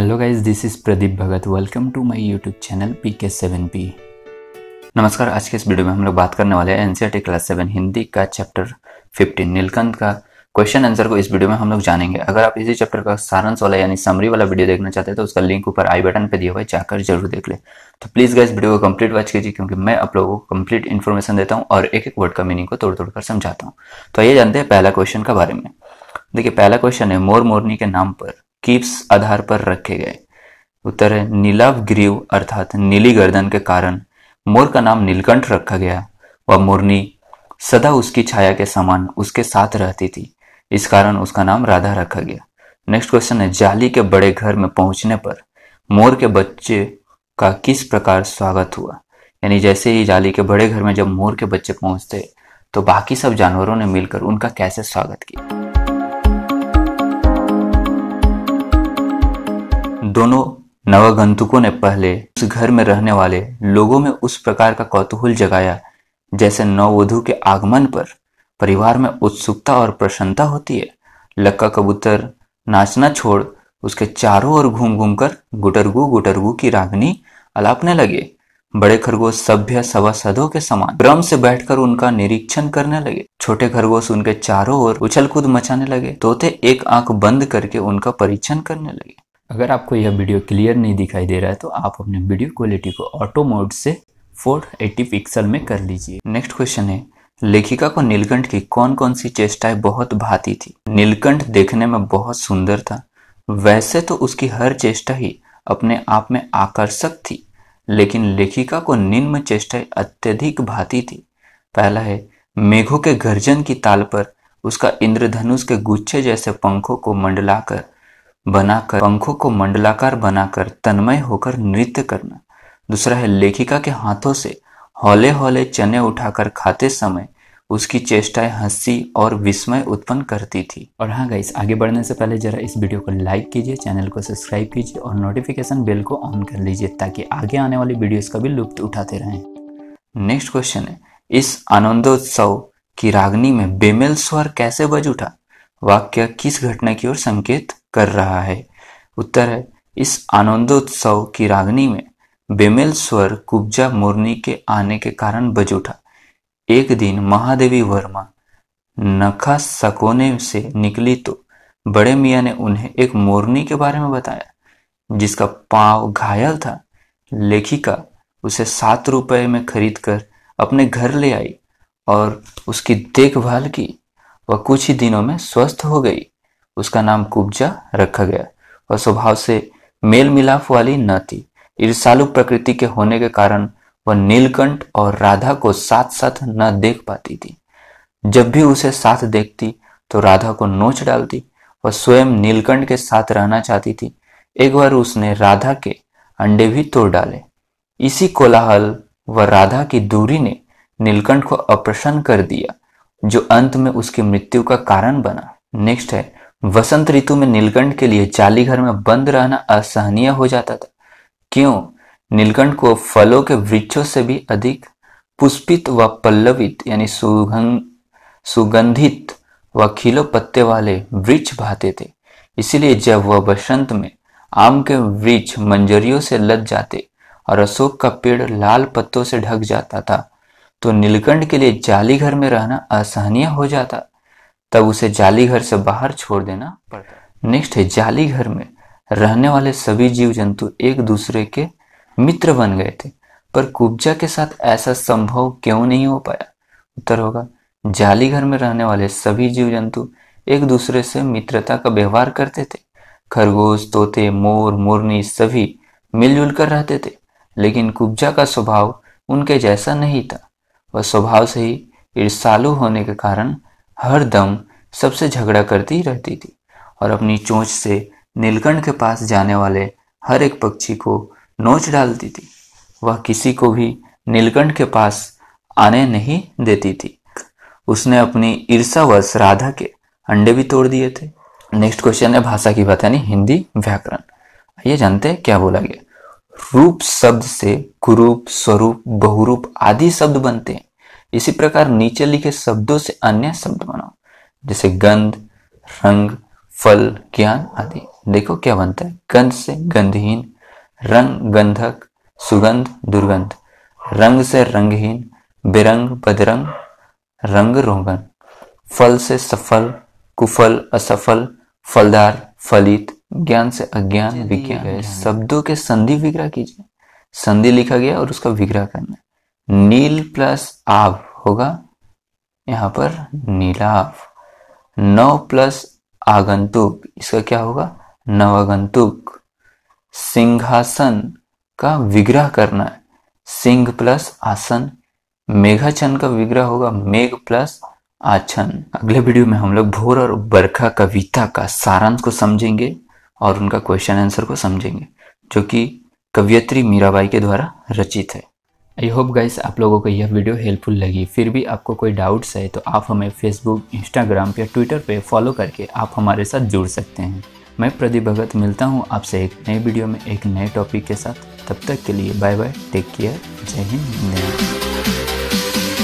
Hello guys, this is Pradeep Bhagat. Welcome to my YouTube channel PK7P। नमस्कार। आज के इस वीडियो में हम लोग बात करने वाले हैं एनसीईआरटी क्लास 7 हिंदी का चैप्टर 15 नीलकंठ का क्वेश्चन आंसर को इस वीडियो में हम लोग जानेंगे। अगर आप इसी चैप्टर का सारांश वाला यानी समरी वाला वीडियो देखना चाहते हैं तो उसका लिंक ऊपर आई बटन पे दिया हुआ है, जाकर जरूर देख ले। तो प्लीज गाइस वीडियो को कंप्लीट वॉच कीजिए, क्योंकि मैं आप लोगों को कंप्लीट इन्फॉर्मेशन देता हूँ और एक एक वर्ड का मीनिंग को तोड़ तोड़ कर समझाता हूँ। तो आइए जानते हैं पहला क्वेश्चन के बारे में। देखिए, पहला क्वेश्चन है मोर मोरनी के नाम पर किस आधार पर रखे गए। उत्तर है नीलाभ ग्रीव अर्थात नीली गर्दन के कारण मोर का नाम नीलकंठ रखा गया। वह मोरनी सदा उसकी छाया के समान उसके साथ रहती थी, इस कारण उसका नाम राधा रखा गया। नेक्स्ट क्वेश्चन है जाली के बड़े घर में पहुंचने पर मोर के बच्चे का किस प्रकार स्वागत हुआ। यानी जैसे ही जाली के बड़े घर में जब मोर के बच्चे पहुंचते तो बाकी सब जानवरों ने मिलकर उनका कैसे स्वागत किया। दोनों नवगंतुकों ने पहले उस घर में रहने वाले लोगों में उस प्रकार का कौतूहल जगाया जैसे नववधू के आगमन पर परिवार में उत्सुकता और प्रसन्नता होती है। लक्का कबूतर नाचना छोड़ उसके चारों ओर घूम घूम कर गुटरगू गुटरगू की रागनी अलापने लगे। बड़े खरगोश सभ्य सभासदों के समान क्रम से बैठकर उनका निरीक्षण करने लगे। छोटे खरगोश उनके चारों ओर उछल कूद मचाने लगे। तोते एक आंख बंद करके उनका परीक्षण करने लगे। अगर आपको यह वीडियो क्लियर नहीं दिखाई दे रहा है तो आप अपने वीडियो क्वालिटी को ऑटो मोड से 480 पिक्सल में कर लीजिए। नेक्स्ट क्वेश्चन है लेखिका को नीलकंठ की कौन कौन सी चेष्टाएं बहुत भाती थी। नीलकंठ देखने में बहुत सुंदर था, वैसे तो उसकी हर चेष्टा ही अपने आप में आकर्षक थी, लेकिन लेखिका को निम्न चेष्टाएं अत्यधिक भाती थी। पहला है मेघों के गर्जन की ताल पर उसका इंद्रधनुष के गुच्छे जैसे पंखों को मंडलाकार बनाकर तन्मय होकर नृत्य करना। दूसरा है लेखिका के हाथों से हौले हौले चने उठाकर खाते समय उसकी चेष्टाएं हंसी और विस्मय उत्पन्न करती थी। और हाँ गाइस, आगे बढ़ने से पहले जरा इस वीडियो को लाइक कीजिए, चैनल को सब्सक्राइब कीजिए और नोटिफिकेशन बेल को ऑन कर लीजिए ताकि आगे आने वाली वीडियोस का भी लुत्फ उठाते रहें। नेक्स्ट क्वेश्चन है इस आनंदोत्सव की रागनी में बेमेल स्वर कैसे बज उठा। वाक्य किस घटना की ओर संकेत कर रहा है। उत्तर है इस आनंदोत्सव की रागनी में बेमेल स्वर कुब्जा मोरनी के आने के कारण बज उठा। एक दिन महादेवी वर्मा नखा सकोने से निकली तो बड़े मियाँ ने उन्हें एक मोरनी के बारे में बताया जिसका पांव घायल था। लेखिका उसे 7 रुपए में खरीद कर अपने घर ले आई और उसकी देखभाल की। वह कुछ ही दिनों में स्वस्थ हो गई। उसका नाम कुब्जा रखा गया। वह स्वभाव से मेल मिलाप वाली न थी। ईर्ष्यालु प्रकृति के होने के कारण वह नीलकंठ और राधा को साथ साथ न देख पाती थी। जब भी उसे साथ देखती तो राधा को नोच डालती। वह स्वयं नीलकंठ के साथ रहना चाहती थी। एक बार उसने राधा के अंडे भी तोड़ डाले। इसी कोलाहल व राधा की दूरी ने नीलकंठ को अप्रसन्न कर दिया, जो अंत में उसकी मृत्यु का कारण बना। नेक्स्ट है वसंत ऋतु में नीलकंठ के लिए जाली घर में बंद रहना असहनीय हो जाता था। क्यों? नीलकंठ को फलों के वृक्षों से भी अधिक पुष्पित व पल्लवित यानी सुगंधित व खिलो पत्ते वाले वृक्ष भाते थे। इसीलिए जब वह बसंत में आम के वृक्ष मंजरियों से लद जाते और अशोक का पेड़ लाल पत्तों से ढक जाता था तो नीलकंठ के लिए जाली घर में रहना असहनीय हो जाता। तब उसे जाली घर से बाहर छोड़ देना पड़ता। नेक्स्ट है जाली घर में रहने वाले सभी जीव जंतु एक दूसरे के मित्र बन गए थे, पर कुब्जा के साथ ऐसा संभव क्यों नहीं हो पाया। उत्तर होगा जाली घर में रहने वाले सभी जीव जंतु एक दूसरे से मित्रता का व्यवहार करते थे। खरगोश, तोते, मोर, मोरनी सभी मिलजुल कर रहते थे, लेकिन कुब्जा का स्वभाव उनके जैसा नहीं था। वह स्वभाव से ही ईर्ष्यालु होने के कारण हर दम सबसे झगड़ा करती रहती थी और अपनी चोंच से नीलकंठ के पास जाने वाले हर एक पक्षी को नोच डालती थी। वह किसी को भी नीलकंठ के पास आने नहीं देती थी। उसने अपनी ईर्ष्यावश राधा के अंडे भी तोड़ दिए थे। नेक्स्ट क्वेश्चन है भाषा की बात यानी हिंदी व्याकरण। आइए जानते हैं क्या बोला गया। रूप शब्द से कुरूप, स्वरूप, बहुरूप आदि शब्द बनते हैं। इसी प्रकार नीचे लिखे शब्दों से अन्य शब्द बनाओ, जैसे गंध, रंग, फल, ज्ञान आदि। देखो क्या बनता है, गंध से गंधहीन, रंग गंधक, सुगंध दुर्गंध, रंग से रंगहीन, बेरंग बदरंग, रंग रोगन, फल से सफल, कुफल असफल, फलदार फलित, ज्ञान से अज्ञान विज्ञान। शब्दों के संधि विग्रह कीजिए। संधि लिखा गया और उसका विग्रह करना है। नील प्लस आभ होगा यहाँ पर नीलाभ। नव प्लस आगंतुक, इसका क्या होगा, नवागंतुक। सिंहासन का विग्रह करना है, सिंह प्लस आसन। मेघाछन का विग्रह होगा मेघ प्लस आछन। अगले वीडियो में हम लोग भोर और बरखा कविता का सारांश को समझेंगे और उनका क्वेश्चन आंसर को समझेंगे, जो कि कवयित्री मीराबाई के द्वारा रचित है। आई होप गाइस आप लोगों को यह वीडियो हेल्पफुल लगी। फिर भी आपको कोई डाउट्स है तो आप हमें फेसबुक, इंस्टाग्राम या ट्विटर पे फॉलो करके आप हमारे साथ जुड़ सकते हैं। मैं प्रदीप भगत मिलता हूँ आपसे एक नए वीडियो में एक नए टॉपिक के साथ। तब तक के लिए बाय बाय, टेक केयर, जय हिंद, जय हिंद।